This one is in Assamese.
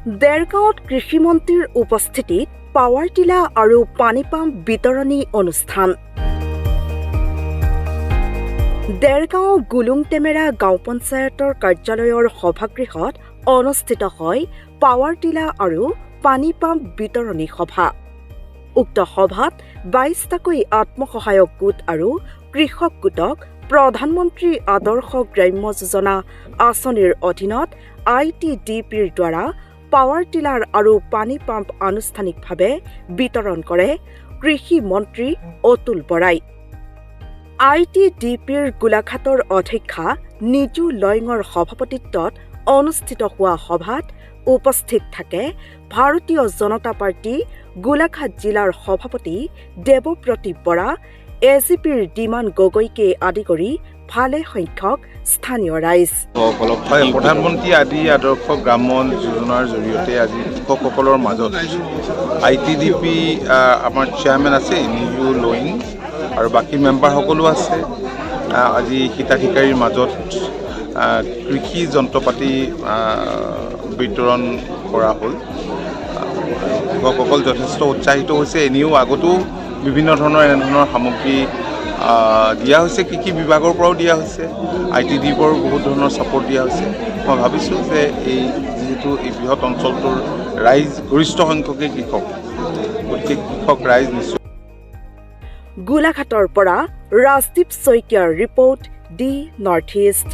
দেৰগাঁৱত কৃষিমন্ত্ৰীৰ উপস্থিতিত পাৱাৰ টিলা আৰু পানী পাম্প বিতৰণী অনুষ্ঠান। দেৰগাঁও গুলুংটেমেৰা গাঁও পঞ্চায়তৰ কাৰ্যালয়ৰ সভাগৃহত অনুষ্ঠিত হয় পাৱাৰ টিলা আৰু পানী পাম্প বিতৰণী সভা। উক্ত সভাত ২২টাকৈ আত্মসহায়ক গোট আৰু কৃষক গোটক প্ৰধানমন্ত্ৰী আদৰ্শ গ্ৰাম্য যোজনা আঁচনিৰ অধীনত ITDPৰ দ্বাৰা পাৱাৰ টিলাৰ আৰু পানী পাম্প আনুষ্ঠানিকভাৱে বিতৰণ কৰে কৃষি মন্ত্ৰী অতুল বৰাই। ITDPৰ গোলাঘাটৰ অধ্যক্ষা নিজু লয়ঙৰ সভাপতিত্বত অনুষ্ঠিত হোৱা সভাত উপস্থিত থাকে ভাৰতীয় জনতা পাৰ্টি গোলাঘাট জিলাৰ সভাপতি দেৱপ্ৰতীপ বৰা, AGPৰ ডিমান গগৈকে আদি কৰি ভালে সংখ্যক স্থানীয় ৰাইজ। প্ৰধানমন্ত্ৰী আদি আদৰ্শ গ্ৰাম্য যোজনাৰ জৰিয়তে আজি কৃষকসকলৰ মাজত ITDP আমাৰ চেয়াৰমেন আছে নিজু লয়িং আৰু বাকী মেম্বাৰসকলো আছে। আজি হিতাধিকাৰীৰ মাজত কৃষি যন্ত্ৰপাতি বিতৰণ কৰা হ'ল। কৃষকসকল যথেষ্ট উৎসাহিত হৈছে। এনেও আগতো বিভিন্ন ধৰণৰ এনেধৰণৰ সামগ্ৰী দিয়া হৈছে, কৃষি বিভাগৰ পৰাও দিয়া হৈছে, ITDPৰ বহুত ধৰণৰ ছাপোৰ্ট দিয়া হৈছে। মই ভাবিছোঁ যে এই যিহেতু এই বৃহৎ অঞ্চলটোৰ ৰাইজ গৰিষ্ঠ সংখ্যকেই কৃষক, গতিকে কৃষক ৰাইজ নিশ্চয়। গোলাঘাটৰ পৰা ৰাজদীপ শইকীয়াৰ ৰিপৰ্ট, দি নৰ্থ ইষ্ট।